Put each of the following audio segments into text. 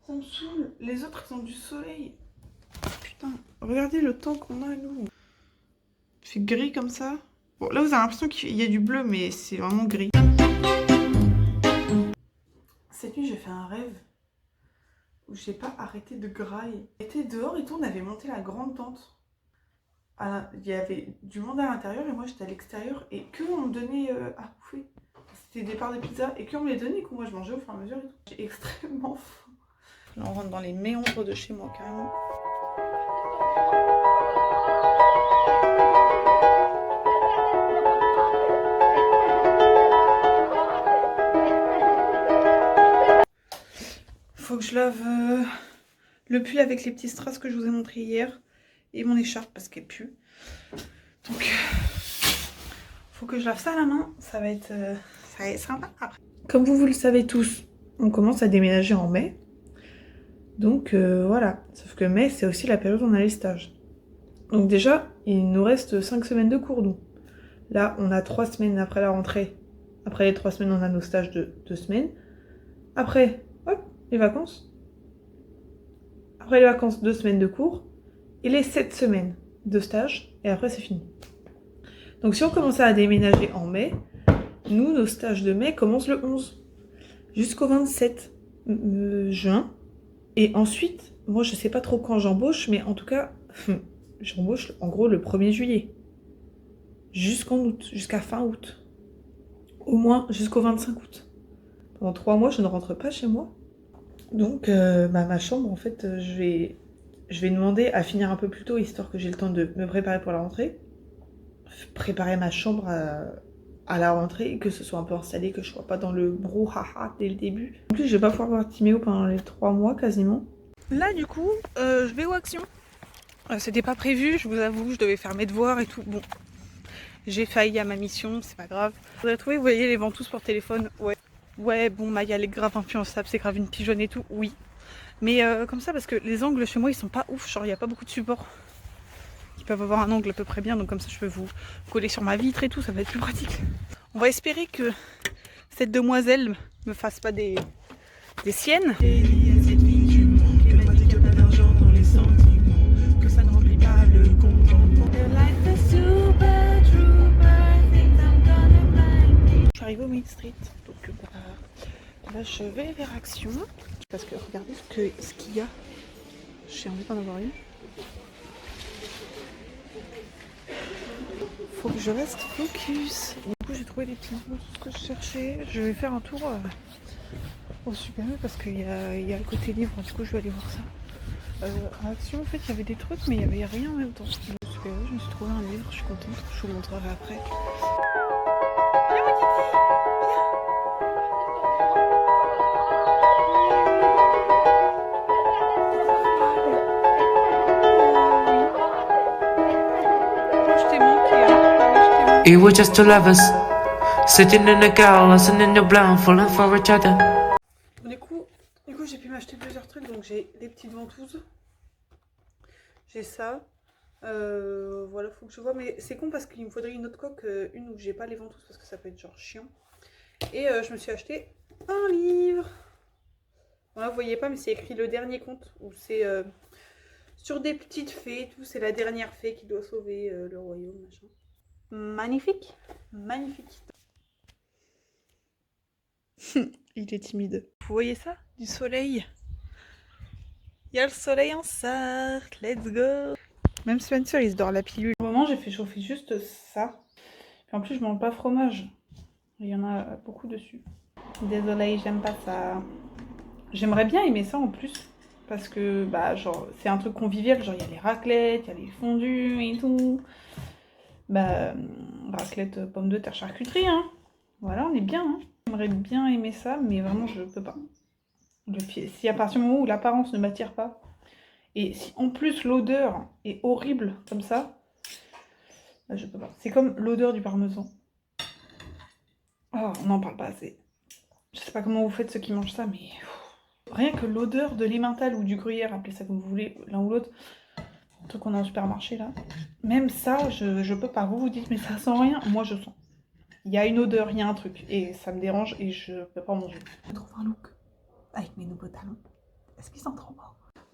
Ça me saoule. Les autres, ils ont du soleil. Putain, regardez le temps qu'on a, nous. Il fait gris comme ça. Bon, là, vous avez l'impression qu'il y a du bleu, mais c'est vraiment gris. Cette nuit, j'ai fait un rêve où j'ai pas arrêté de grailler. J'étais dehors et tout, on avait monté la grande tente. Il y avait du monde à l'intérieur et moi, j'étais à l'extérieur. Et que on me donnait à bouffer. C'était des parts de pizza. Et qu'on me les donnait, que moi, je mangeais au fur et à mesure et tout. J'ai extrêmement faim. Là, on rentre dans les méandres de chez moi, carrément. Faut que je lave le pull avec les petits strass que je vous ai montré hier. Et mon écharpe parce qu'elle pue. Donc, faut que je lave ça à la main. Ça va être sympa après. Comme vous le savez tous, on commence à déménager en mai. Donc voilà. Sauf que mai, c'est aussi la période où on a les stages. Donc déjà, il nous reste 5 semaines de cours. Donc là, on a 3 semaines après la rentrée. Après les 3 semaines, on a nos stages de 2 semaines. Après, hop, les vacances. Après les vacances, 2 semaines de cours. Et les 7 semaines de stage. Et après, c'est fini. Donc si on commençait à déménager en mai, nous, nos stages de mai commencent le 11. Jusqu'au 27 juin. Et ensuite, moi, je sais pas trop quand j'embauche, mais en tout cas, j'embauche en gros le 1er juillet. Jusqu'en août, jusqu'à fin août. Au moins jusqu'au 25 août. Pendant 3 mois, je ne rentre pas chez moi. Donc, ma chambre, en fait, je vais demander à finir un peu plus tôt, histoire que j'ai le temps de me préparer pour la rentrée. Préparer ma chambre à la rentrée, que ce soit un peu installé, que je sois pas dans le brouhaha dès le début. En plus, je vais pas pouvoir voir Timéo pendant les 3 mois quasiment. Là, du coup, je vais aux actions. C'était pas prévu, je vous avoue, je devais faire mes devoirs et tout. Bon, j'ai failli à ma mission, c'est pas grave. Vous avez trouvé, vous voyez les ventouses pour téléphone? Ouais. Ouais, bon, Maya, elle est grave influençable, c'est grave une pigeonne et tout, oui. Mais comme ça, parce que les angles chez moi, ils sont pas ouf, genre il y a pas beaucoup de supports. Ils peuvent avoir un angle à peu près bien, donc comme ça, je peux vous coller sur ma vitre et tout, ça va être plus pratique. On va espérer que cette demoiselle me fasse pas des siennes. Je suis arrivée au Main Street, donc là je vais vers Action. Parce que regardez ce qu'il y a. J'ai envie d'en avoir une. Faut que je reste focus. Du coup j'ai trouvé des petits bouts, tout ce que je cherchais. Je vais faire un tour au Super U parce qu'il y a le côté livre, du coup je vais aller voir ça. À Action en fait il y avait des trucs mais il n'y avait rien en même temps. Au Super U je me suis trouvé un livre, je suis contente, je vous montrerai après. We were just two lovers, sitting in a car, listening to blonde, falling for each other. Du coup j'ai pu m'acheter plusieurs trucs, donc j'ai des petites ventouses. J'ai ça. Voilà, faut que je vois, mais c'est con parce qu'il me faudrait une autre coque, une où j'ai pas les ventouses parce que ça peut être genre chiant. Et je me suis acheté un livre. Bon, là vous voyez pas, mais c'est écrit Le Dernier Conte, où c'est sur des petites fées et tout. C'est la dernière fée qui doit sauver le royaume, machin. Magnifique, magnifique. Il est timide. Vous voyez ça? Du soleil. Il y a le soleil en cercle, let's go. Même Spencer, il se dort la pilule. Au moment, j'ai fait chauffer juste ça. Et en plus, je mange pas fromage. Il y en a beaucoup dessus. Désolée, j'aime pas ça. J'aimerais bien aimer ça en plus. Parce que, bah, genre, c'est un truc convivial. Genre, il y a les raclettes, il y a les fondus et tout. Bah, raclette, pommes de terre, charcuterie, hein. Voilà, on est bien, hein. J'aimerais bien aimer ça, mais vraiment, je peux pas. Si à partir du moment où l'apparence ne m'attire pas, et si en plus l'odeur est horrible comme ça, bah, je peux pas. C'est comme l'odeur du parmesan. Oh, on n'en parle pas assez. Je sais pas comment vous faites ceux qui mangent ça, mais rien que l'odeur de l'emmental ou du gruyère, appelez ça comme vous voulez, l'un ou l'autre, le truc qu'on a au supermarché là, même ça, je peux pas. Vous dites, mais ça sent rien, moi je sens. Il y a une odeur, il y a un truc, et ça me dérange et je peux pas en manger. Je trouve un look avec mes nouveaux talons. Est-ce qu'il sent trop bon?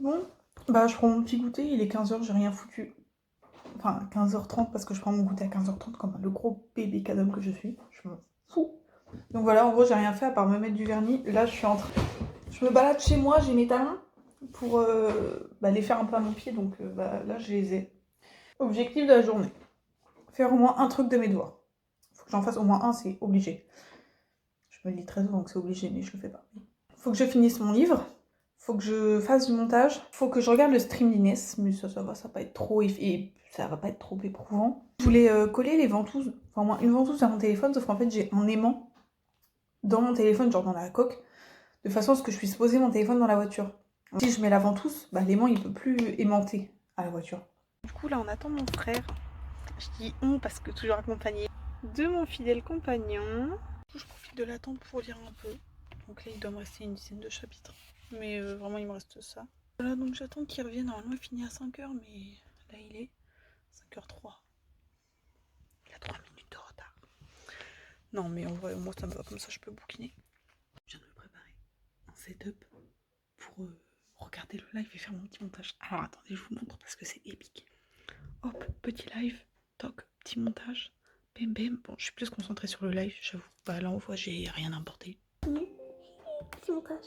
Bon, bah je prends mon petit goûter, il est 15h, j'ai rien foutu. Enfin 15h30 parce que je prends mon goûter à 15h30 comme le gros bébé cadom que je suis. Je m'en fous. Donc voilà, en gros j'ai rien fait à part me mettre du vernis. Là je suis en train... Je me balade chez moi, j'ai mes talons pour les faire un peu à mon pied. Donc là je les ai. Objectif de la journée. Faire au moins un truc de mes devoirs. Faut que j'en fasse au moins un, c'est obligé. Je me le dis très souvent que c'est obligé, mais je le fais pas. Faut que je finisse mon livre. Faut que je fasse du montage. Faut que je regarde le stream d'Inès. Mais ça va pas être trop ça va pas être trop éprouvant. Je voulais coller les ventouses, enfin au moins une ventouse à mon téléphone, sauf qu'en fait j'ai un aimant dans mon téléphone, genre dans la coque, de façon à ce que je puisse poser mon téléphone dans la voiture. Si je mets la ventouse, l'aimant il peut plus aimanter à la voiture. Du coup là on attend mon frère. Je dis on parce que toujours accompagné de mon fidèle compagnon. Je profite de l'attente pour lire un peu. Donc là il doit me rester une dizaine de chapitres. Mais vraiment il me reste ça. Voilà donc j'attends qu'il revienne. Normalement il finit à 5h mais là il est 5h03. Il a 3 minutes de retard. Non mais en vrai moi ça me va comme ça, je peux bouquiner. Je viens de me préparer un setup pour regarder le live et faire mon petit montage. Alors attendez je vous montre parce que c'est épique. Hop, petit live, toc, petit montage, bim bim. Bon, je suis plus concentrée sur le live, j'avoue. Là, en voit, j'ai rien importé. Petit montage.